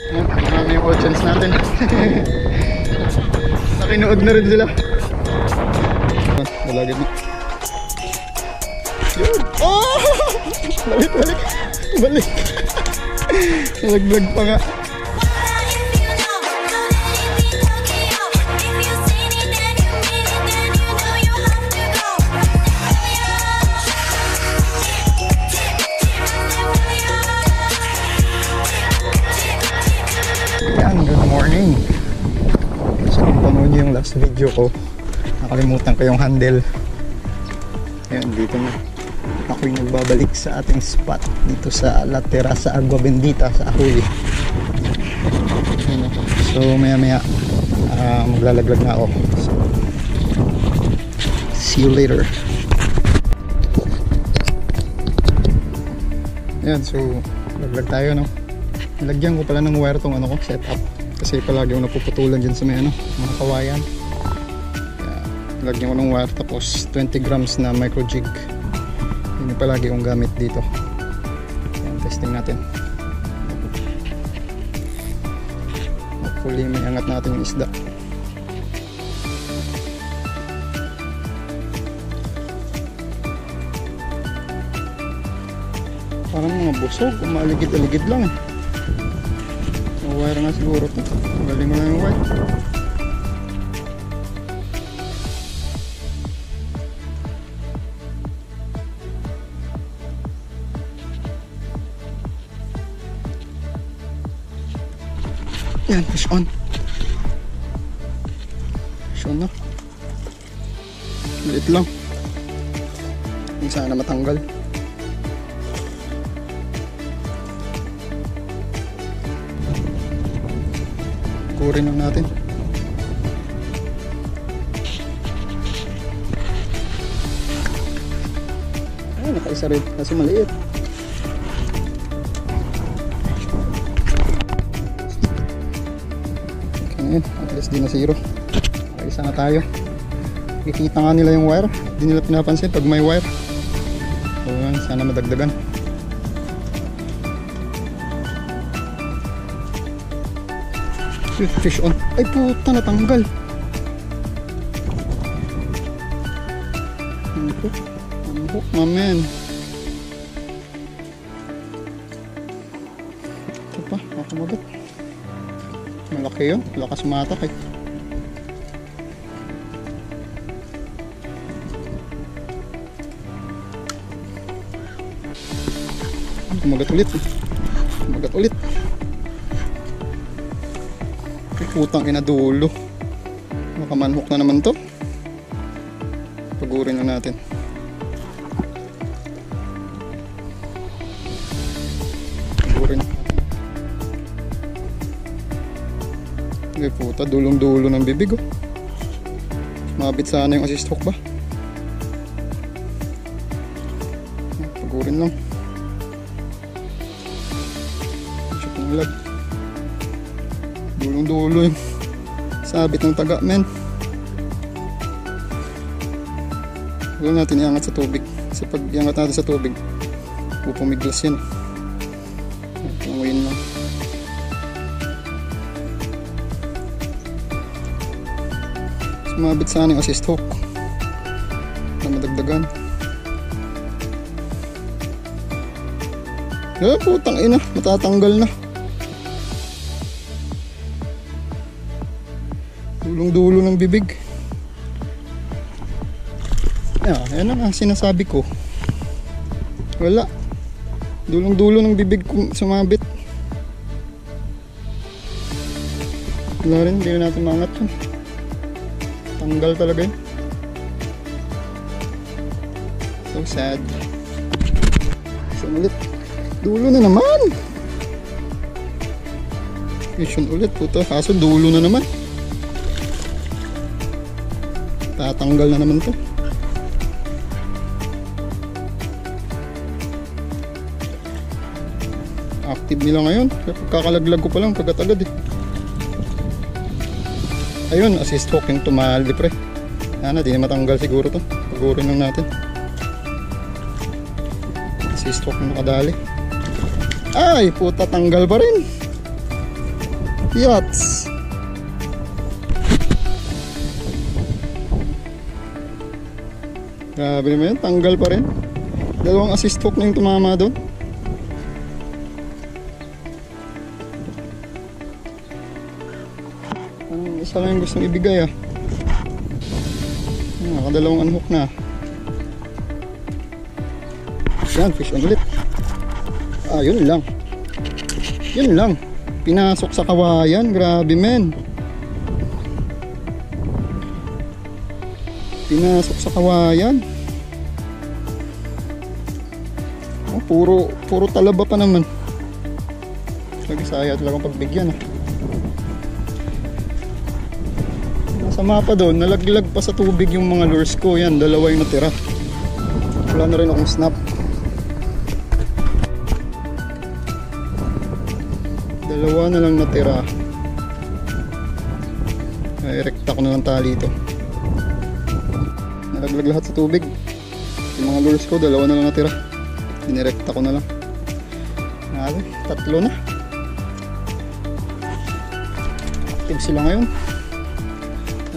Marami yung audience natin. Nakinood na rin sila. Nalagad na. Yun! Oh! Balik! Balik! Nalaglag pa nga. Good morning. So kung panood nyo yung last video ko, nakalimutan ko yung handle. Ayan, dito na ako'y nagbabalik sa ating spot dito sa La Terraza Agua Bendita sa Ahoy. So maya maya maglalaglag na ako. So, see you later. Ayan, so laglag tayo, no? Nilagyan ko pala ng wire tong ano ko, setup. Kasi palagi ako napuputulan dyan sa may ano, mga kawayan. Kaya, nilagyan ko ng wire tapos 20 grams na micro jig. Yun yung palagi kong gamit dito. Ayan, testing natin. Hopefully may angat natin yung isda. Parang mga busog, umaligid-aligid lang eh. Wire nga siguro ito. Galing mo na yung wire. Yan, push on. Push on na. Liit lang. Hindi sana matanggal. Kurin lang natin. Ay, nakaisa rin kasi maliit. Okay, at least di na zero. Nakaisa na tayo. Kikita nga nila yung wire. Di nila pinapansin pag may wire. So yan, sana madagdagan. Fish on. Ay puta, natanggal. Ang hook, mamen. Ito pa, makamugat. Malaki yun, lakas matak eh. Kumagat ulit. Kumagat ulit. Putang ina, dulo. Makamanhok na naman to. Pagurin na natin. Pagurin. Ay puta, dulong-dulo ng bibig oh. Mabit sana yung assist hook ba? Pagurin lang. Shoot ng lag. Dulong-dulo yung sabit ng taga, men. Huwag natin iangat sa tubig. Kasi pag iangat natin sa tubig, pupumiglas yan. Panguyin lang. Sumabit sana yung assist hook na madagdagan. Putang ina, matatanggal na. Dulong-dulo ng bibig. Yan ang sinasabi ko. Wala. Dulong-dulo ng bibig sumabit. Wala rin, hindi na natin maangat yun. Tanggal talaga yun. So sad. So ulit. Dulo na naman. Mission ulit puto. Kaso dulo na naman. Tatanggal na naman to. Active nila ngayon. Kakalaglag ko pa lang kagat-agad eh. Ayun, assist hook yung tumaldi pre. Yan na, di na matanggal siguro to. Pagurin lang natin. Assist hook yung nakadali. Ay, puta, tanggal pa rin. Yachts. Grabe naman yun, tanggal pa rin. Dalawang assist hook na yung tumama doon. Isa lang yung gustong ibigay ah. Nakadalawang unhook na. Yan, fish on ulit. Yun lang. Yun lang. Pinasok sa kawayan. Grabe men. Pinasok sa kawayan. Puro talaba pa naman. Lagi saya talagang pagbigyan ah. Nasa mapa doon, nalaglag pa sa tubig yung mga lures ko. Yan, dalawa yung natira. Wala na rin akong snap. Dalawa na lang natira. Rekta ko na lang tali ito. Nalaglag lahat sa tubig. Yung mga lures ko, dalawa na lang natira. Dinirekta ko na lang. Grabe, 3 na. Active sila ngayon.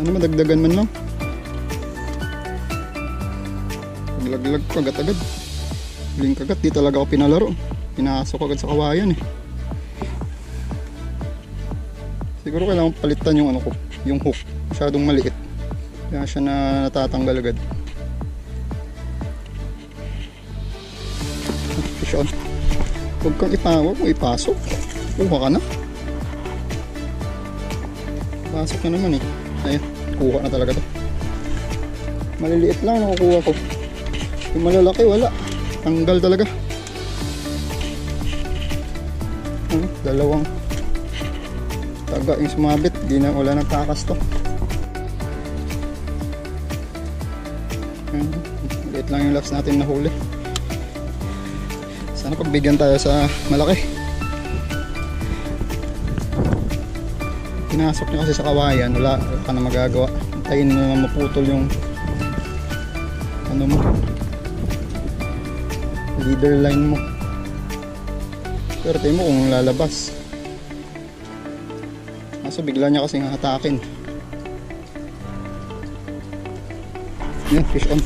Ano madagdagan man lang. Paglaglag ko agad-agad. Huling kagat, di talaga ako pinalaro. Pinasok agad sa kawayan eh. Siguro kailangan palitan yung ano ko, yung hook. Masyadong maliit. Kaya siya na natatanggal agad. Fish on. Huwag kang huwag mo ipasok. Kuha ka na. Pasok na naman eh. Ayan, kuha na talaga to. Maliliit lang nakukuha ko. Yung malalaki wala. Tanggal talaga. Dalawang taga yung sumabit. Wala nang takas to. Maliit lang yung laps natin na huli. Sana pagbigyan tayo sa malaki. Pinasok nyo kasi sa kawayan, wala ka na magagawa. Tayin mo na maputol yung ano mo, leader line mo. Pero tayo mo kung lalabas. Kaso bigla niya kasing hatakin. Yan, fish on.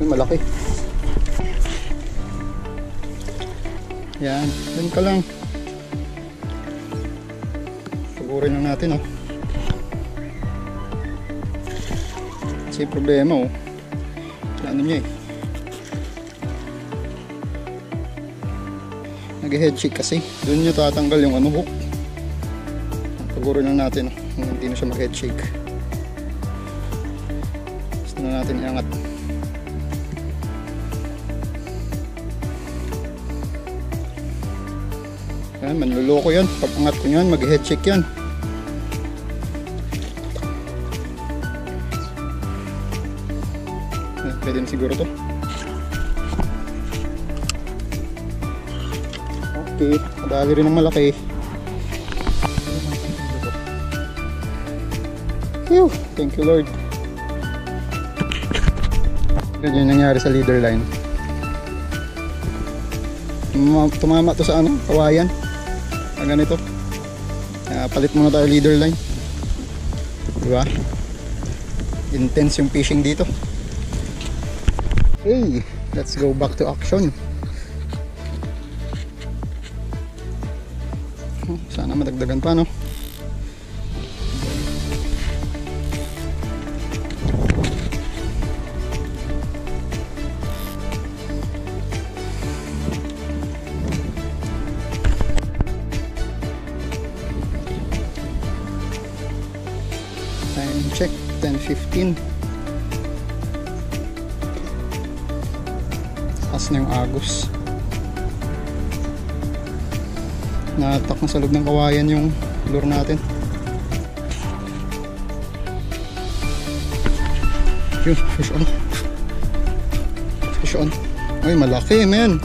Yung malaki. Yan, dun ka lang. Pagurin lang natin oh. Kasi problema oh. Ano niya eh. Nag-head shake kasi. Doon niya tatanggal yung ano hook. Pagurin lang natin oh. Hindi na siya mag-head shake. Gusto na natin iangat. Yan, manluloko yan. Pag angat ko yan, mag-head check yan. Yan, pwede na siguro to. Okay, madali rin ng malaki. Phew, thank you Lord. Ganyan yung nangyari sa leader line. Tumama to sa ano, kawayan. Ganito. Palit muna tayo leader line. Diba? Intense yung fishing dito. Hey, let's go back to action. Sana madagdagan pa no. Time check 10:15. Taas na yung agos. Natak na sa loob ng kawayan yung lure natin. Yun, fish on. Fish on. Ay, malaki men.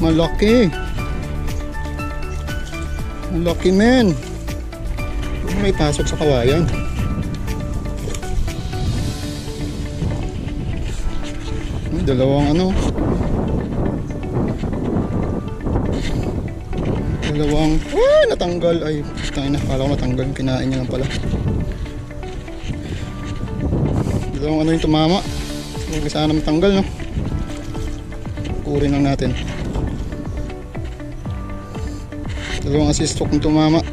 Malaki. Malaki men. May pasok sa kawayan. Dalawang ano, Dalawang, natanggal. Ay, tayo na, kala ko natanggal, kinain niya lang pala. Dalawang ano yung tumama. Huwag sana matanggal, no? Kurin lang natin. Dalawang assist hook yung tumama.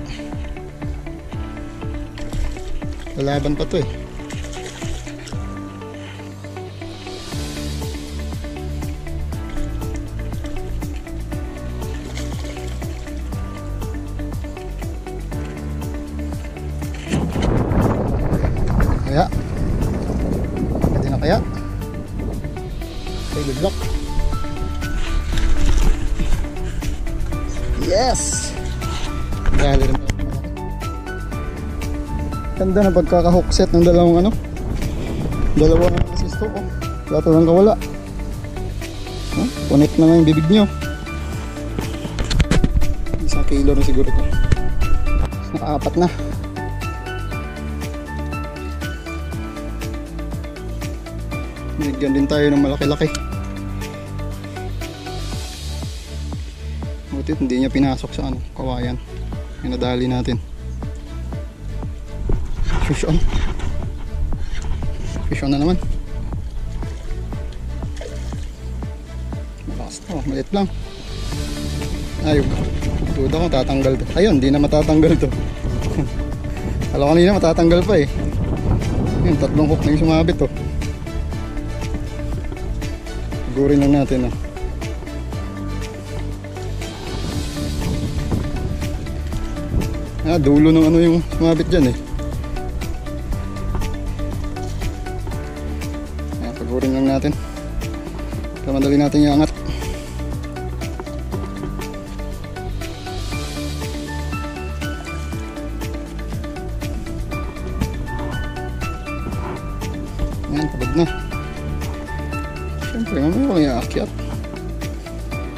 Lalaban pa to eh. Kaya pwede na kaya. Okay, good luck. Yes! Dali rin. Ganda na pagkaka-hook set ng dalawang dalawang assist hook. Wala talagang kawala. Connect na lang yung bibig nyo. 1 kilo na siguro ito. Naka-4 na. Binigyan din tayo ng malaki-laki. Butit hindi niya pinasok sa kawayan. Yung nadali natin. Fish on. Fish on na naman. Malakas to, malit lang. Ayun. Duda ko tatanggal to. Ayun, hindi na matatanggal to. Alam ko kanina matatanggal pa eh. Yung 3 hook na yung sumabit to. Gurin lang natin dulo ng yung sumabit dyan eh. Pagurin lang natin para madali natin iangat. Ayan, pagod na. Siyempre, mamaya ko iaakyat.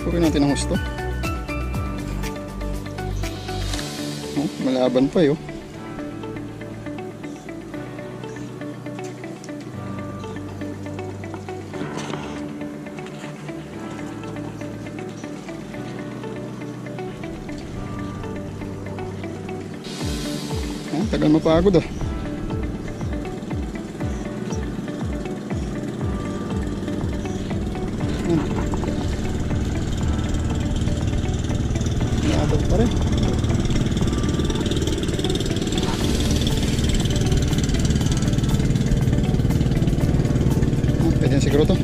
Puri natin ang gusto. Malaban pa yun. Tagal mapagod ah. Malaban pa rin. Pwede siguro to.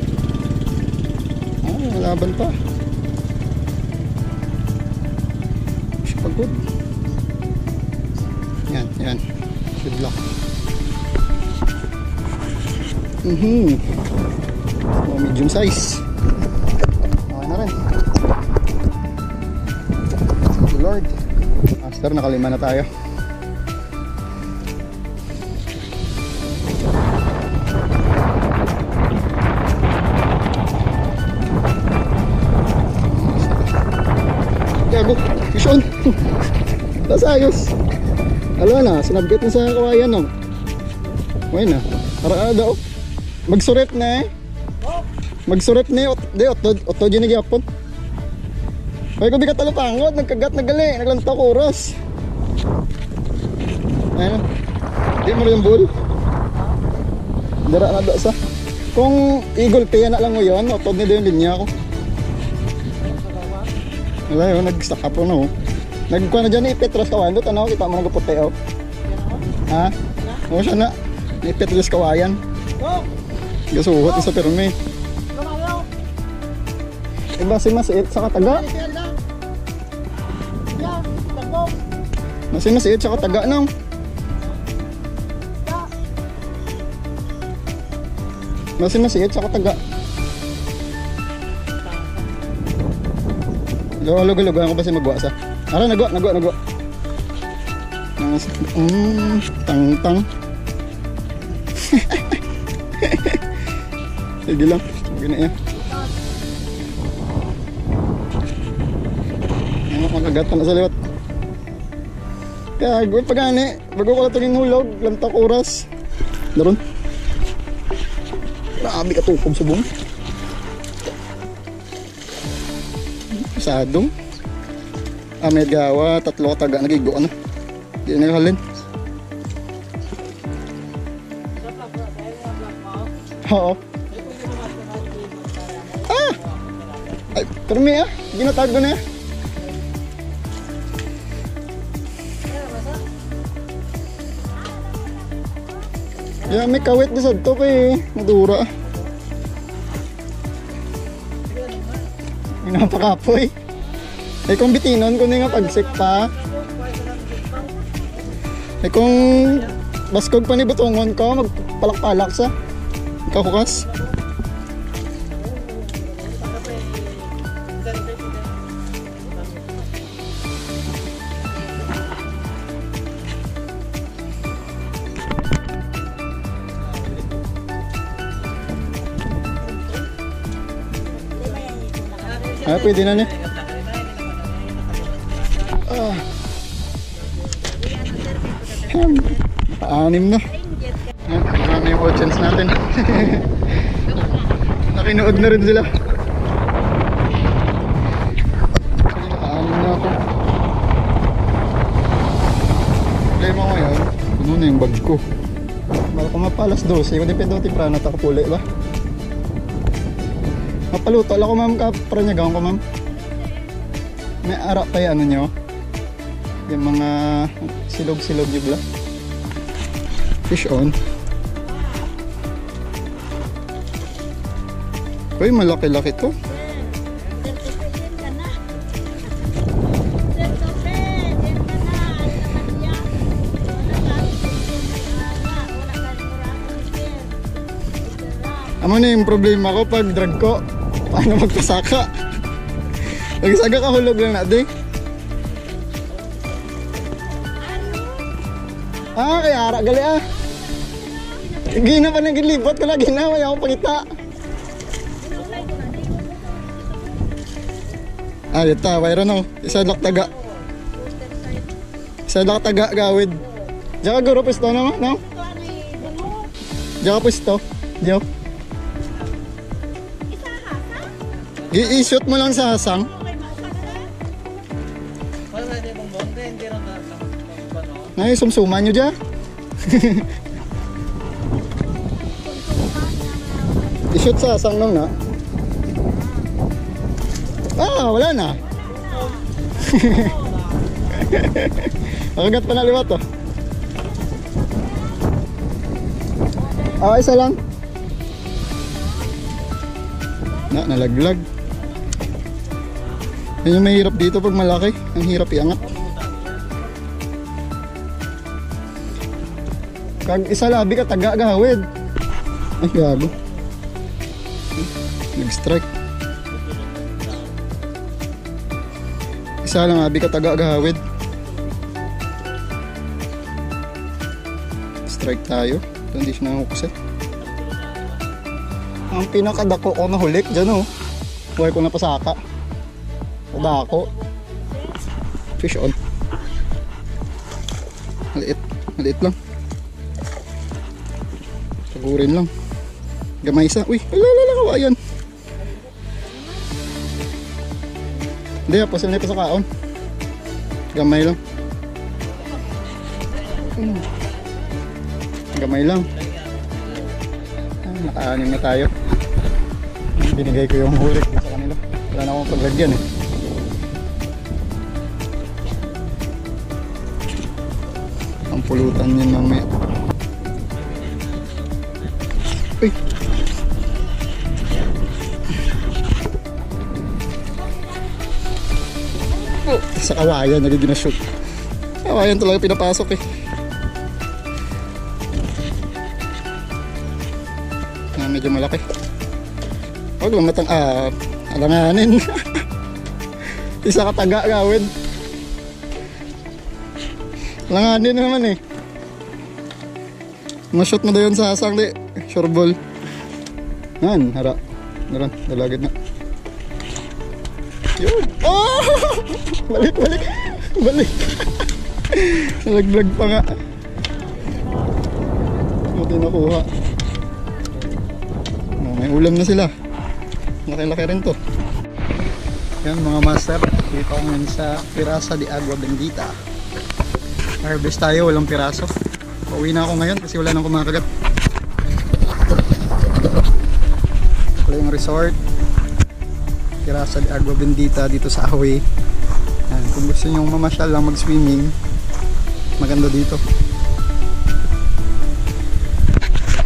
Malaban pa. Siya pagod. Yan. Good luck. Medium size. Okay na rin. Thank you Lord. Master, nakalima na tayo. Gago, fish on. Tas ayos. Alam na, sinabgit na sa kawayan no. Uy na, para daw. Magsurep na eh. Magsurep na eh, otto dyan nagyapon. Uy ko bigat talapangod, nagkagat na gali, naglantaw ko oras. Ayun, di mo rin yung bull. Dara na da sa. Kung eagle pay na lang mo yun, otto na doon yung linya ko. Wala yun, nag-stack up na oh. Nagkuha na dyan ni Petros kawayan doon, ano? Kita mo nagputi oh. Ha? Oo siya na. Ni Petros kawayan. Gasuhot sa perme. Iba si masiit sa kataga. Masiit sa kataga nang. Masiit sa kataga. Lugo-lugo ko ba si magwa sa? Ara, nagwa. Tang. Sige lang. Gina yan. Makagat pa na sa liwat. Kaya, gawin pa gani. Bago ko lang itong hulog. Lantak oras. Daron. Grabe ka tukong subong. Pasadong. May gawa, 3 kataga nagigo ano. Di na halin. Oo. Ay, permi ginatago na ya. May kawit di sa to pa nadura. Napakapoy. Ay kung bitinon kung nga pagsik pa. Ay kung baskog pa ni butungon ko magpalak-palak sa kakukas. Pwede na niya. Paanim na. Marami yung audience natin. Nakinood na rin sila. Paanim na ako. Problema ko ngayon, puno na yung bag ko. Bala ko mapalas 12, kung depende ko timprano at ako puli ba? Mapaluto lang ko ma'am ka para niya gawin ko ma'am. May ara pa yung ano nyo. Yung mga silog-silog nyo bla. Fish on. Uy, malaki-laki to. Amo na yung problema ko pag drag ko. Paano magpasaka? Nagsaga ka hulog lang natin. Kaya ara gali Gina pa nagilipot ko na ginawa yung pangita. Ito, mayroon o. Isa laktaga. Isa laktaga gawid. Diyan ka guro pisto naman, no? Diyan ka pisto. Diyan. I-shoot mo lang sa hasang. Ay, sumsuman nyo dyan. I-shoot sa hasang lang na. Wala na. Makagat pa na liwat to. Isa lang. Nalaglag. Yan yung mahirap dito pag malaki. Ang hirap iangat. Kag isa labi ka taga gahawid. Ay gago. Nag-strike. Isa lang labi ka taga gahawid. Strike tayo. Ito hindi siya nangukusit. Ang pinakadako ko na hulik dyan Huwag ko na pasaka. Dako. Fish on. Maliit. Maliit lang. Sagurin lang. Gamay isa. Uy, alala kawayan. Hindi, pasil na pa sa kaon. Gamay lang. Gamay lang. Naka-anim na tayo. Binigay ko yung hulik sa kanila. Wala na akong paglagyan Ang pulutan yun mamaya. Uy! Sa kawayan, nagiging na-shoot. Kawayan talaga pinapasok medyo malaki. Huwag lang matang alanganin. Isa kataga gawin. Alanganin naman Ma-shoot mo daw yun sa asang di. Sure ball. Yan, hara. Naran, dalagid na. Yun. Balik. Nalaglag pa nga. Buti nakuha. May ulam na sila. Laki-laki rin to. Yan mga master, dito ako ngayon sa Pirasa de Agua Bendita. Harvest tayo, walang piraso. Pauwi na ako ngayon kasi wala nang kumakagat. Ito yung resort Pirasa de Agua Bendita dito sa Ahoy. Yan, kung gusto nyo mamasyal lang mag swimming, maganda dito.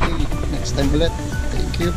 Okay, next time ulit. Thank you.